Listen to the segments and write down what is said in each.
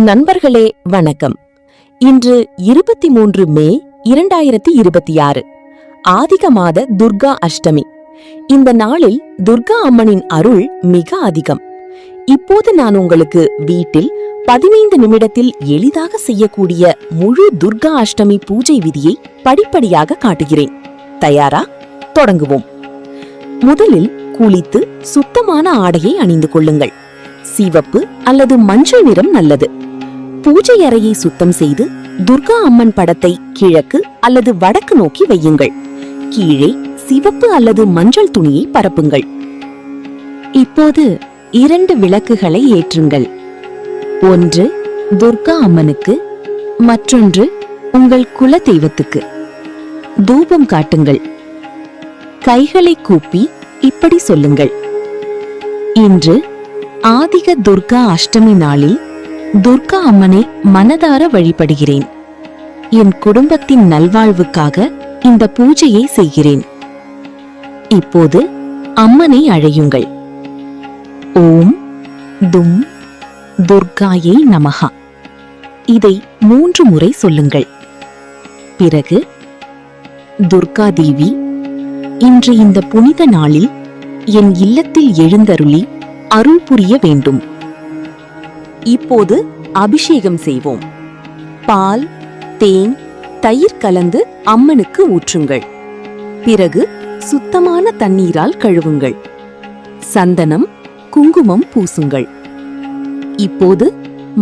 நண்பர்களே வணக்கம். இன்று 23 மே 2026 ஆதிக மாத துர்கா அஷ்டமி. இந்த நாளில் துர்கா அம்மனின் அருள் மிக அதிகம். இப்போது நான் உங்களுக்கு வீட்டில் 15 நிமிடத்தில் எளிதாக செய்யக்கூடிய முழு துர்கா அஷ்டமி பூஜை விதியை படிப்படியாக காட்டுகிறேன். தயாரா? தொடங்குவோம். முதலில் குளித்து சுத்தமான ஆடையை அணிந்து கொள்ளுங்கள். சிவப்பு அல்லது மஞ்சள் நிறம் நல்லது. பூஜை அறையை சுத்தம் செய்து துர்கா அம்மன் படத்தை கிழக்கு அல்லது வடக்கு நோக்கி வையுங்கள். கீழே சிவப்பு அல்லது மஞ்சள் துணியை பரப்புங்கள். இப்போது 2 விளக்குகளை ஏற்றுங்கள். ஒன்று துர்கா அம்மனுக்கு, மற்றொன்று உங்கள் குல தெய்வத்துக்கு. தூபம் காட்டுங்கள். கைகளை கூப்பி இப்படி சொல்லுங்கள்: இன்று ஆதிக துர்கா அஷ்டமி நாளில் துர்கா அம்மனை மனதார வழிபடுகிறேன். என் குடும்பத்தின் நல்வாழ்வுக்காக இந்த பூஜையை செய்கிறேன். இப்போது அம்மனை அழையுங்கள். ஓம் தும் துர்காயை நமஹா. இதை 3 முறை சொல்லுங்கள். பிறகு, துர்கா தேவி, இன்று இந்த புனித நாளில் என் இல்லத்தில் எழுந்தருளி அருள் புரிய வேண்டும். இப்போது அபிஷேகம் செய்வோம். பால், தேன், தயிர் கலந்து அம்மனுக்கு ஊற்றுங்கள். பிறகு சுத்தமான தண்ணீரால் கழுவுங்கள். சந்தனம், குங்குமம் பூசுங்கள். இப்போது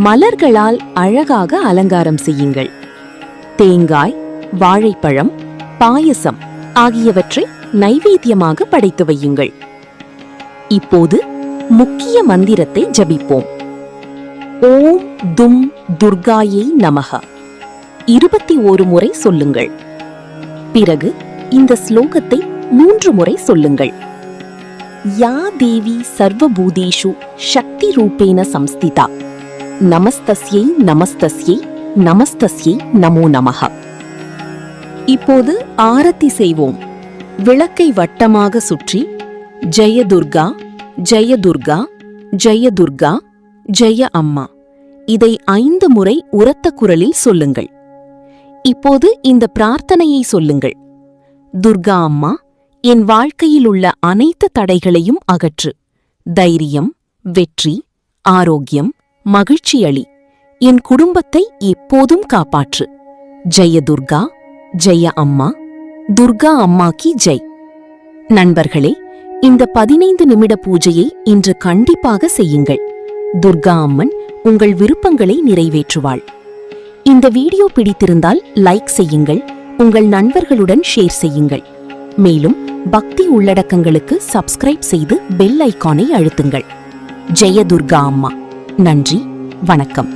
மலர்களால் அழகாக அலங்காரம் செய்யுங்கள். தேங்காய், வாழைப்பழம், பாயசம் ஆகியவற்றை நைவேத்தியமாக படைத்து வையுங்கள். இப்போது முக்கிய மந்திரத்தை ஜபிப்போம். ஓம் தும் துர்காயை நமஹ 21 முறை சொல்லுங்கள். பிறகு இந்த ஸ்லோகத்தை 3 முறை சொல்லுங்கள். யா தேவி சர்வபூதேஷு சக்தி ரூபேன சம்ஸ்திதா நமஸ்தஸ்யை நமஸ்தஸ்யை நமஸ்தஸ்யை நமோ நமஹ. இப்போது ஆரத்தி செய்வோம். விளக்கை வட்டமாக சுற்றி ஜெய துர்கா, ஜெய துர்கா, ஜெய துர்கா, ஜெய அம்மா, இதை 5 முறை உரத்த குரலில் சொல்லுங்கள். இப்போது இந்த பிரார்த்தனையை சொல்லுங்கள். துர்கா அம்மா, என் வாழ்க்கையில் உள்ள அனைத்து தடைகளையும் அகற்று. தைரியம், வெற்றி, ஆரோக்கியம், மகிழ்ச்சி அளி. என் குடும்பத்தை எப்போதும் காப்பாற்று. ஜெய துர்கா, ஜெய அம்மா, துர்கா அம்மா கி ஜெய். நண்பர்களே, இந்த 15 நிமிட பூஜையை இன்று கண்டிப்பாக செய்யுங்கள். துர்கா அம்மன் உங்கள் விருப்பங்களை நிறைவேற்றுவாள். இந்த வீடியோ பிடித்திருந்தால் லைக் செய்யுங்கள், உங்கள் நண்பர்களுடன் ஷேர் செய்யுங்கள். மேலும் பக்தி உள்ளடக்கங்களுக்கு சப்ஸ்கிரைப் செய்து பெல் ஐகானை அழுத்துங்கள். ஜெய துர்கா அம்மா. நன்றி, வணக்கம்.